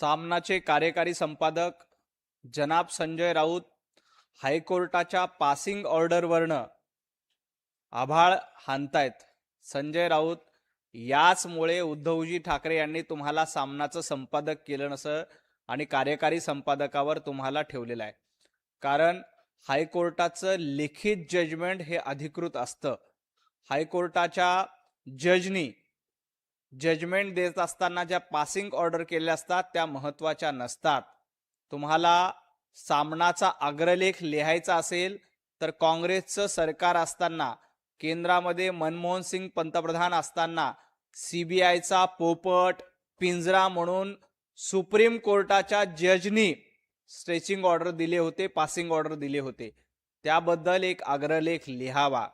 सामनाचे कार्यकारी संपादक जनाब संजय राऊत हायकोर्टाच्या पासिंग ऑर्डरवरनं आभाळ हाणतायत। संजय राऊत याचमुळे उद्धवजी ठाकरे यांनी तुम्हाला सामनाचं संपादक केलं नसं आणि कार्यकारी संपादकावर तुम्हाला ठेवलेलं आहे। कारण हायकोर्टाचं लिखित जजमेंट हे अधिकृत असतं। हायकोर्टाच्या जजनी जजमेंट देत असताना ज्या पासिंग ऑर्डर केल्या असतात त्या महत्त्वाच्या नसतात। तुम्हाला सामनाचा अग्रलेख लिहायचा असेल तर काँग्रेसचं सरकार असताना, केंद्रामध्ये मनमोहन सिंग पंतप्रधान असताना सीबीआयचा पोपट पिंजरा म्हणून सुप्रीम कोर्टाच्या जजनी स्ट्रेचिंग ऑर्डर दिले होते, पासिंग ऑर्डर दिले होते, त्याबद्दल एक अग्रलेख लिहावा।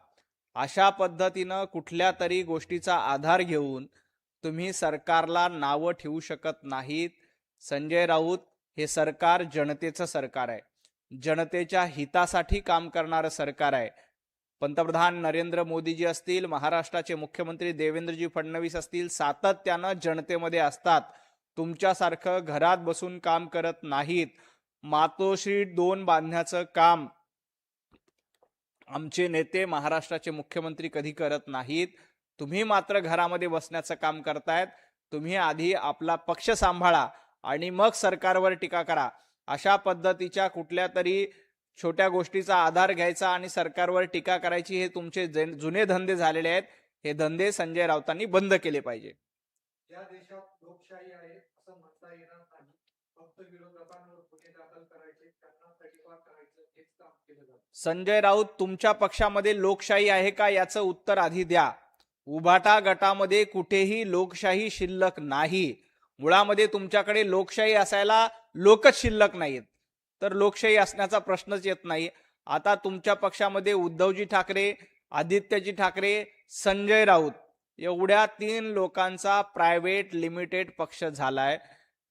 अशा पद्धतीनं कुठल्या तरी गोष्टीचा आधार घेऊन तुम्ही सरकारला नावं ठेवू शकत नाहीत। संजय राऊत हे सरकार जनतेचं सरकार आहे, जनतेच्या हितासाठी काम करणारं सरकार आहे। पंतप्रधान नरेंद्र मोदीजी असतील, महाराष्ट्राचे मुख्यमंत्री देवेंद्रजी फडणवीस असतील, सातत्यानं जनतेमध्ये असतात। तुमच्यासारखं घरात बसून काम करत नाहीत। मातोश्री 2 बांधण्याचं काम आमचे नेते, महाराष्ट्राचे मुख्यमंत्री कधी करत नाहीत। तुम्ही मात्र घरामध्ये बसण्याचं काम करतायत। तुम्ही आधी आपला पक्ष सांभाळा आणि मग सरकारवर टीका करा। अशा पद्धतीच्या कुठल्या तरी छोट्या गोष्टीचा आधार घ्यायचा आणि सरकारवर टीका करायची, हे तुमचे जुने धंदे झालेले आहेत। हे धंदे संजय राऊतांनी बंद केले पाहिजे। या देशात लोकशाही आहे असं म्हणता येणार नाही। फक्त विरोधकांवर गुन्हे दाखल करायचे, त्यांना तडीपार करायचं हेच काम केलं जातं। संजय राऊत, तुमच्या पक्षामध्ये लोकशाही आहे का याचं उत्तर आधी द्या। उभाटा गटामध्ये कुठेही लोकशाही शिल्लक नाही। मुळामध्ये तुमच्याकडे लोकशाही असायला लोकच शिल्लक नाहीत, तर लोकशाही असण्याचा प्रश्नच येत नाही। आता तुमच्या पक्षामध्ये उद्धवजी ठाकरे, आदित्यजी ठाकरे, संजय राऊत एवढ्या 3 लोकांचा प्रायव्हेट लिमिटेड पक्ष झालाय।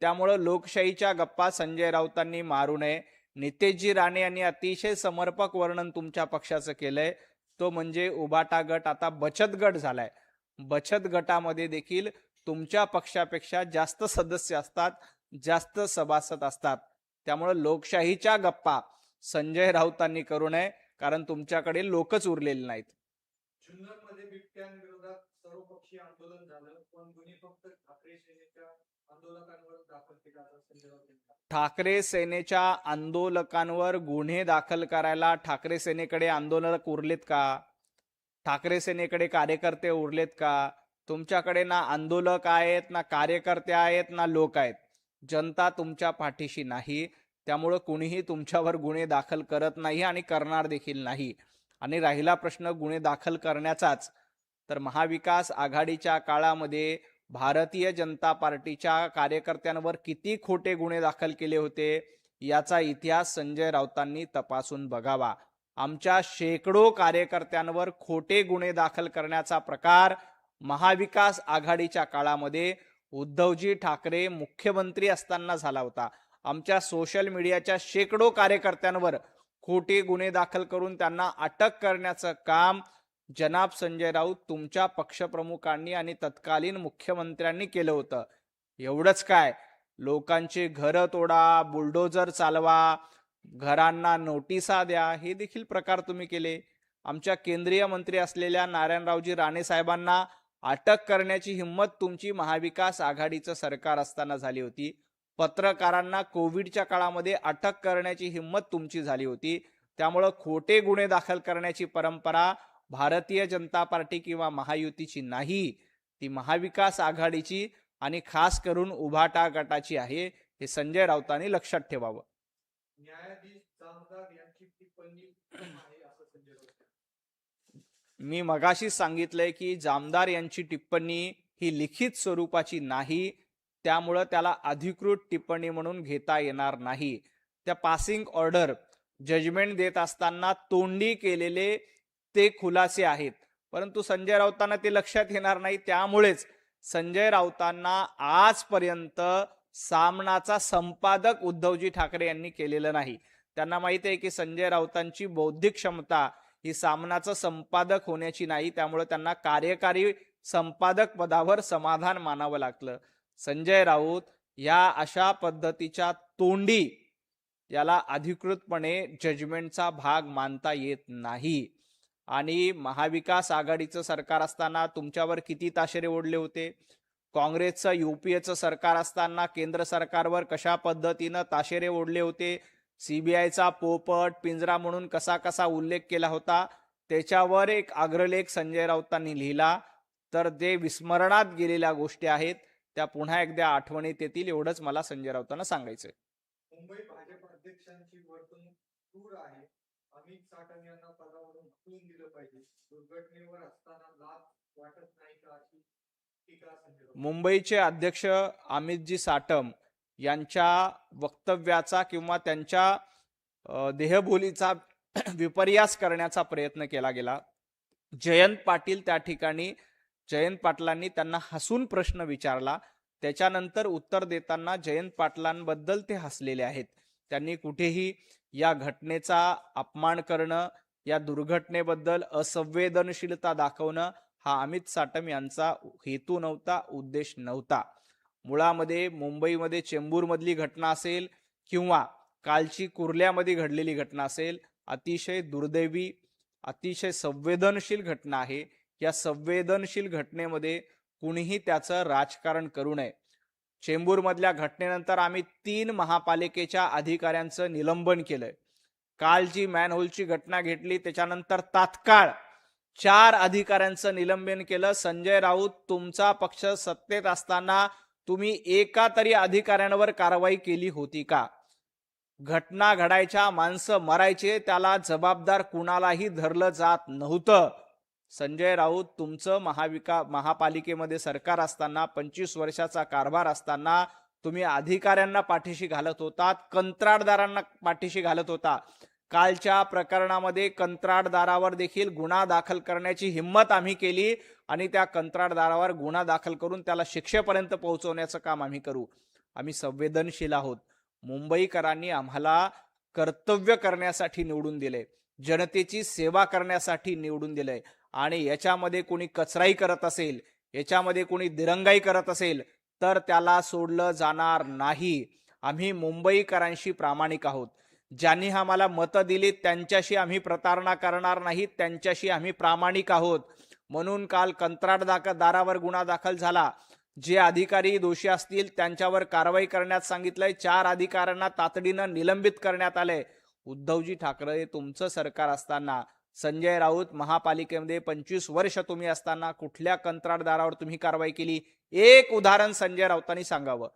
त्यामुळे लोकशाहीच्या गप्पा संजय राऊतांनी मारू नये। नितेशजी राणे यांनी अतिशय समर्पक वर्णन तुमच्या पक्षाचं केलंय, तो म्हणजे उभाटा गट आता बचत गट झालाय। बचत गटामध्ये देखील तुमच्या पक्षापेक्षा जास्त सदस्य असतात, जास्त सभासद असतात। त्यामुळे लोकशाहीच्या गप्पा संजय राऊतांनी करू नये, कारण तुमच्याकडे लोकच उरलेले नाहीत। जुन्नरमध्ये बिबट्यांविरोधात सर्वपक्षीय आंदोलन झालं, पण गुन्हे फक्त ठाकरे सेनेच्या आंदोलकांवर दाखल केला असं ठाकरे सेनेच्या आंदोलकांवर गुन्हे दाखल करायला ठाकरे सेनेकडे आंदोलक उरलेत का? ठाकरे सेनेकडे कार्यकर्ते उरलेत का? तुमच्याकडे ना आंदोलक आहेत, ना कार्यकर्ते आहेत, ना लोक आहेत। जनता तुमच्या पाठीशी नाही। त्यामुळे कुणीही तुमच्यावर गुन्हे दाखल करत नाही आणि करणार देखील नाही। आणि राहिला प्रश्न गुन्हे दाखल करण्याचाच, तर महाविकास आघाडीच्या काळामध्ये भारतीय जनता पार्टीच्या कार्यकर्त्यांवर किती खोटे गुन्हे दाखल केले होते याचा इतिहास संजय राऊतांनी तपासून बघावा। आमच्या शेकडो कार्यकर्त्यांवर खोटे गुन्हे दाखल करण्याचा प्रकार महाविकास आघाडीच्या काळामध्ये उद्धवजी ठाकरे मुख्यमंत्री असताना झाला होता। आमच्या सोशल मीडियाच्या शेकडो कार्यकर्त्यांवर खोटे गुन्हे दाखल करून त्यांना अटक करण्याचं काम जनाब संजय राऊत तुमच्या पक्षप्रमुखांनी आणि तत्कालीन मुख्यमंत्र्यांनी केलं होतं। एवढंच काय, लोकांचे घरं तोडा, बुलडोजर चालवा, घरांना नोटिसा द्या, हे देखील प्रकार तुम्ही केले। आमच्या केंद्रीय मंत्री असलेल्या नारायणरावजी राणे साहेबांना अटक करण्याची हिम्मत तुमची महाविकास आघाडीचं सरकार असताना झाली होती। पत्रकारांना कोविडच्या काळामध्ये अटक करण्याची हिम्मत तुमची झाली होती। त्यामुळे खोटे गुन्हे दाखल करण्याची परंपरा भारतीय जनता पार्टी किंवा महायुतीची नाही, ती महाविकास आघाडीची आणि खास करून उभाटा गटाची आहे। हे संजय राऊतांनी लक्षात ठेवावं। न्यायाधीश जामदार यांची टिप्पणी आहे असं संजय राऊत। मी मगाशी सांगितलंय की जामदार यांची टिप्पणी ही लिखित स्वरूपाची नाही, त्यामुळे त्याला अधिकृत टिप्पणी म्हणून घेता येणार नाही। त्या पासिंग ऑर्डर जजमेंट देत असताना तोंडी केलेले ते खुलासे आहेत, परंतु संजय राऊतांना ते लक्षात येणार नाही। त्यामुळेच संजय राऊतांना आजपर्यंत सामनाचा संपादक उद्धवजी ठाकरे यांनी केलेलं नाही। त्यांना माहिती आहे की संजय राऊतांची बौद्धिक क्षमता ही सामनाचं संपादक होण्याची नाही, त्यामुळे त्यांना कार्यकारी संपादक पदावर समाधान मानावं लागलं। संजय राऊत या अशा पद्धतीच्या तोंडी याला अधिकृतपणे जजमेंटचा भाग मानता येत नाही. आणि महाविकास आघाडीचं सरकार असताना तुमच्यावर किती ताशेरे ओढले होते? काँग्रेसचं युपीएचं सरकार असताना केंद्र सरकारवर कशा पद्धतीनं ताशेरे ओढले होते? सीबीआयचा पोपट पिंजरा म्हणून कसा कसा उल्लेख केला होता, त्याच्यावर एक अग्रलेख संजय राऊतांनी लिहिला. तर जे विस्मरणात गेलेल्या गोष्टी आहेत त्या पुन्हा एकदा आठवणीत येतील, एवढंच मला संजय राऊतांना सांगायचंय. मुंबई भाजप अध्यक्षांची वर्तणूक क्रूर आहे. अमित साटम यांना पदावरून हटवून दिलं पाहिजे. दुर्घटनेवर असताना लाज वाटत नाही का, अशी टीका संजय राऊत. मुंबईचे अध्यक्ष अमितजी साटम यांच्या वक्तव्याचा किंवा त्यांच्या देहबोलीचा विपर्यास करण्याचा प्रयत्न केला गेला. जयंत पाटील त्या ठिकाणी जयंत पाटलांनी त्यांना हसून प्रश्न विचारला. त्याच्यानंतर उत्तर देताना जयंत पाटलांबद्दल ते हसलेले आहेत. त्यांनी कुठेही या घटनेचा अपमान करणं, या दुर्घटनेबद्दल असंवेदनशीलता दाखवणं हा अमित साटम यांचा हेतू नव्हता, उद्देश नव्हता. मुळामध्ये मुंबईमध्ये चेंबूरमधली घटना असेल किंवा कालची कुर्ल्यामध्ये घडलेली घटना असेल, अतिशय दुर्दैवी, अतिशय संवेदनशील घटना आहे. या संवेदनशील घटनेमध्ये कुणीही त्याचं राजकारण करू नये. चेंबूरमधल्या घटनेनंतर आम्ही 3 महापालिकेच्या अधिकाऱ्यांचं निलंबन केलंय. काल जी मॅनहोलची घटना घेतली त्याच्यानंतर तात्काळ 4 अधिकाऱ्यांचं निलंबन केलं. संजय राऊत, तुमचा पक्ष सत्तेत असताना तुम्ही एका तरी अधिकाऱ्यांवर कारवाई केली होती का? घटना घडायच्या, माणसं मरायचे, त्याला जबाबदार कुणालाही धरलं जात नव्हतं. संजय राऊत, तुमचं महापालिकेमध्ये सरकार असताना, 25 वर्षाचा कारभार असताना तुम्ही अधिकाऱ्यांना पाठीशी घालत होतात, कंत्राटदारांना पाठीशी घालत होता. कालच्या प्रकरणामध्ये कंत्राटदारावर देखील गुन्हा दाखल करण्याची हिंमत आम्ही केली आणि त्या कंत्राटदारावर गुन्हा दाखल करून त्याला शिक्षेपर्यंत पोहोचवण्याचं काम आम्ही करू. आम्ही संवेदनशील आहोत. मुंबईकरांनी आम्हाला कर्तव्य करण्यासाठी निवडून दिले, जनतेची सेवा करण्यासाठी निवडून दिले. आणि याच्यामध्ये कोणी कचराई करत असेल, याच्यामध्ये कोणी दिरंगाई करत असेल तर त्याला सोडलं जाणार नाही. आम्ही मुंबईकरांशी प्रामाणिक आहोत. ज्यांनी आम्हाला मतं दिली त्यांच्याशी आम्ही प्रतारणा करणार नाही, त्यांच्याशी आम्ही प्रामाणिक आहोत. म्हणून काल कंत्राटदारावर गुन्हा दाखल झाला. जे अधिकारी दोषी असतील त्यांच्यावर कारवाई करण्यात सांगितलंय. 4 अधिकाऱ्यांना तातडीनं निलंबित करण्यात आलंय. उद्धवजी ठाकरे, तुमचं सरकार असताना, संजय राऊत महापालिकेमध्ये 25 वर्ष तुम्ही असताना कुठल्या कंत्राटदारावर तुम्ही कारवाई केली? एक उदाहरण संजय राऊतांनी सांगावं.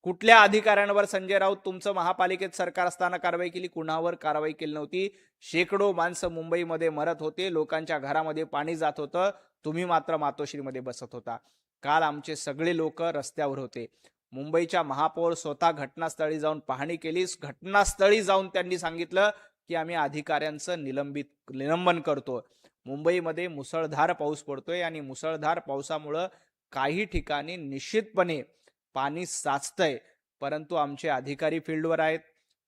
कुठल्या अधिकाऱ्यांवर संजय राऊत तुमचं महापालिकेत सरकार असताना कारवाई केली? कुणावर कारवाई केली नव्हती. शेकडो माणसं मुंबईमध्ये मरत होते, लोकांच्या घरामध्ये पाणी जात होतं, तुम्ही मात्र मातोश्रीमध्ये बसत होता. काल आमचे सगळे लोक रस्त्यावर होते. मुंबईच्या महापौर स्वतः घटनास्थळी जाऊन पाहणी केली. घटनास्थळी जाऊन त्यांनी सांगितलं की आम्ही अधिकाऱ्यांचं निलंबन करतो. मुंबईमध्ये मुसळधार पाऊस पडतोय आणि मुसळधार पावसामुळं काही ठिकाणी निश्चितपणे पाणी साचतंय, परंतु आमचे अधिकारी फील्डवर आहेत,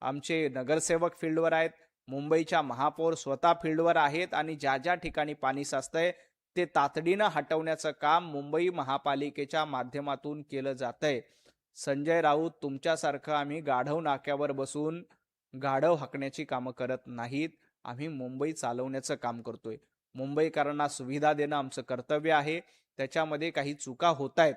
आमचे नगरसेवक फील्डवर आहेत, मुंबईच्या महापौर स्वतः फील्डवर आहेत आणि ज्या ज्या ठिकाणी पाणी साचतंय ते तातडीनं हटवण्याचं काम मुंबई महापालिकेच्या माध्यमातून केलं जातंय. संजय राऊत, तुमच्यासारखं आम्ही गाढव नाक्यावर बसून गाढव हाकण्याची कामं करत नाहीत. आम्ही मुंबई चालवण्याचं काम करतोय. मुंबईकरांना सुविधा देणं आमचं कर्तव्य आहे. त्याच्यामध्ये काही चुका होत आहेत,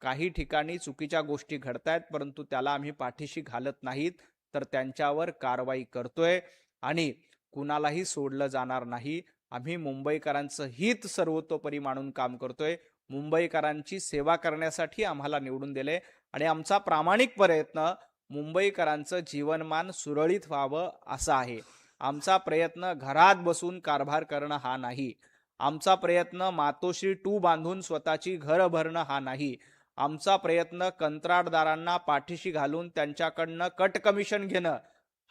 काही ठिकाणी चुकीच्या गोष्टी घडतायत, परंतु त्याला आम्ही पाठीशी घालत नाहीत, तर त्यांच्यावर कारवाई करतोय आणि कुणालाही सोडलं जाणार नाही. आम्ही मुंबईकरांचं हित सर्वतोपरी मानून काम करतोय. मुंबईकरांची सेवा करण्यासाठी आम्हाला निवडून दिले आणि आमचा प्रामाणिक प्रयत्न मुंबईकरांचं जीवनमान सुरळीत व्हावं असा आहे. आमचा प्रयत्न घरात बसून कारभार करणं हा नाही. आमचा प्रयत्न मातोश्री 2 बांधून स्वतःची घरं भरणं हा नाही. आमचा प्रयत्न कंत्राटदारांना पाठीशी घालून त्यांच्याकडनं कट कमिशन घेणं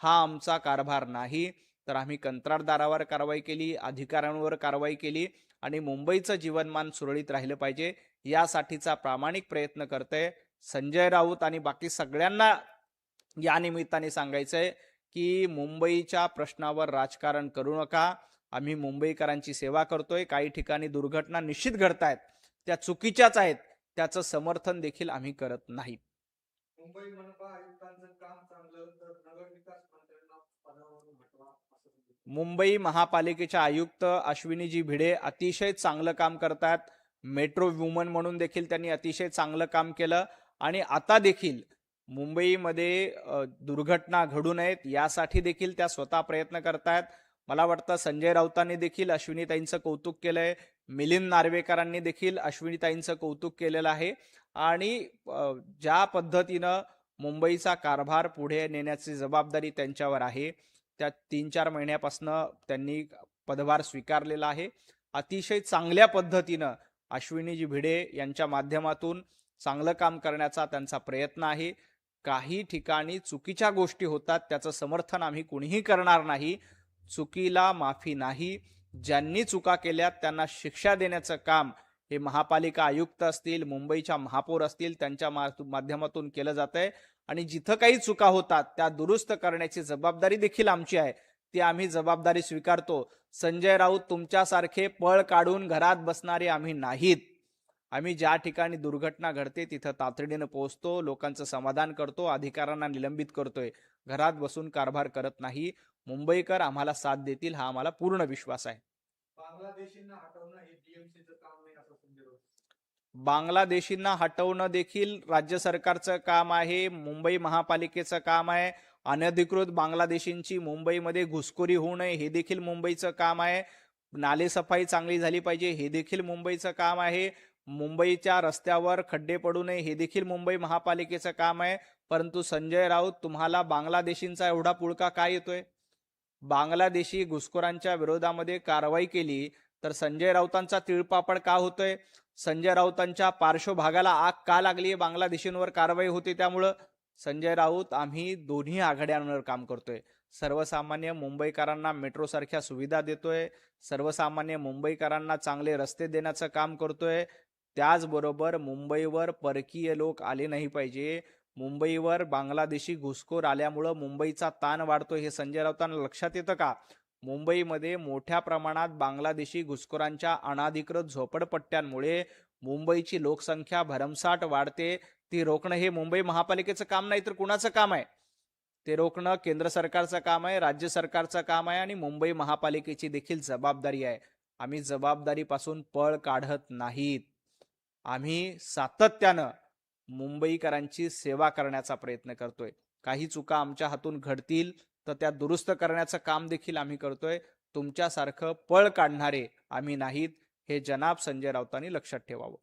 हा आमचा कारभार नाही. तर आम्ही कंत्राटदारावर कारवाई केली, अधिकाऱ्यांवर कारवाई केली आणि मुंबईचं जीवनमान सुरळीत राहिलं पाहिजे यासाठीचा प्रामाणिक प्रयत्न करतोय. संजय राऊत आणि बाकी सगळ्यांना या निमित्ताने सांगायचंय की मुंबईच्या प्रश्नावर राजकारण करू नका. आम्ही मुंबईकरांची सेवा करतोय. काही ठिकाणी दुर्घटना निश्चित घडतायत, त्या चुकीच्याच आहेत, त्याचं समर्थन देखील आम्ही करत नाही. मुंबई मनपा आयुक्तांचं काम चांगलं तर नगरविकास मंत्र्यांना पदावरून हटवा असं सांगितलं. मुंबई महापालिकेचे आयुक्त अश्विनीजी भिडे अतिशय चांगलं काम करतात. मेट्रो वुमन म्हणून देखील त्यांनी अतिशय चांगलं काम केलं आणि आता देखील मुंबईमध्ये दुर्घटना घडू नयेत यासाठी देखील त्या स्वतः प्रयत्न करतायत. मला वाटतं संजय राऊतांनी देखील अश्विनीताईंचं कौतुक केलंय. मिलिंद नार्वेकरांनी देखील अश्विनीताईंचं कौतुक केलेलं आहे आणि ज्या पद्धतीनं मुंबईचा कारभार पुढे नेण्याची जबाबदारी त्यांच्यावर आहे त्या 3-4 महिन्यापासून त्यांनी पदभार स्वीकारलेला आहे. अतिशय चांगल्या पद्धतीनं अश्विनीजी भिडे यांच्या माध्यमातून चांगलं काम करण्याचा त्यांचा प्रयत्न आहे. काही ठिकाणी चुकीच्या गोष्टी होतात त्याचं समर्थन आम्ही कुणीही करणार नाही. चुकीला माफी नाही. ज्यांनी चुका केल्या त्यांना शिक्षा देण्याचं काम हे महापालिका आयुक्त असतील, मुंबईच्या महापौर असतील त्यांच्या माध्यमातून केलं जातंय आणि जिथं काही चुका होतात त्या दुरुस्त करण्याची जबाबदारी देखील आमची आहे. ती आम्ही जबाबदारी स्वीकारतो. संजय राऊत तुमच्यासारखे पळ काढून घरात बसणारे आम्ही नाहीत. आम्ही ज्या ठिकाणी दुर्घटना घडते तिथं तातडीनं पोहोचतो, लोकांचं समाधान करतो, अधिकाऱ्यांना निलंबित करतोय. घरात बसून कारभार करत नाही. मुंबईकर आम्हाला साथ देतील हा आम्हाला पूर्ण विश्वास आहे. बांगलादेशींना हटवणं हे डीएमसीचं काम नाही असं समजलं होतं. बांगलादेशींना हटवणं देखील राज्य सरकारचं काम आहे, मुंबई महापालिकेचं काम आहे. अनधिकृत बांगलादेशींची मुंबईमध्ये घुसखोरी होऊ नये हे देखील मुंबईचं काम आहे. नालेसफाई चांगली झाली पाहिजे हे देखील मुंबईचं काम आहे. मुंबईच्या रस्त्यावर खड्डे पडू नये हे देखील मुंबई महापालिकेचं काम आहे. परंतु संजय राऊत तुम्हाला बांगलादेशींचा एवढा पुळका काय येतोय? बांगलादेशी घुसखोरांच्या विरोधामध्ये कारवाई केली तर संजय राऊतांचा तिळपापड का होतोय? संजय राऊतांच्या पार्श्वभागाला आग का लागली? बांगलादेशींवर कारवाई होती त्यामुळं. संजय राऊत आम्ही दोन्ही आघाड्यांवर काम करतोय. सर्वसामान्य मुंबईकरांना मेट्रो सारख्या सुविधा देतोय. सर्वसामान्य मुंबईकरांना चांगले रस्ते देण्याचं काम करतोय. त्याचबरोबर मुंबईवर परकीय लोक आले नाही पाहिजे. मुंबईवर बांगलादेशी घुसखोर आल्यामुळं मुंबईचा ताण वाढतोय हे संजय राऊतांना लक्षात येतं का? मुंबईमध्ये मोठ्या प्रमाणात बांगलादेशी घुसखोरांच्या अनाधिकृत झोपडपट्ट्यांमुळे मुंबईची लोकसंख्या भरमसाठ वाढते. ती रोखणं हे मुंबई महापालिकेचं काम नाही तर कुणाचं काम आहे? ते रोखणं केंद्र सरकारचं काम आहे, राज्य सरकारचं काम आहे आणि मुंबई महापालिकेची देखील जबाबदारी आहे. आम्ही जबाबदारीपासून पळ काढत नाहीत. आम्ही सातत्यानं मुंबईकरांची सेवा करण्याचा प्रयत्न करतोय. काही चुका आमच्या हातून घडतील तर त्या दुरुस्त करण्याचं काम देखील आम्ही करतोय. तुमच्यासारखं पळ काढणारे आम्ही नाहीत हे जनाब संजय राऊतांनी लक्षात ठेवावं.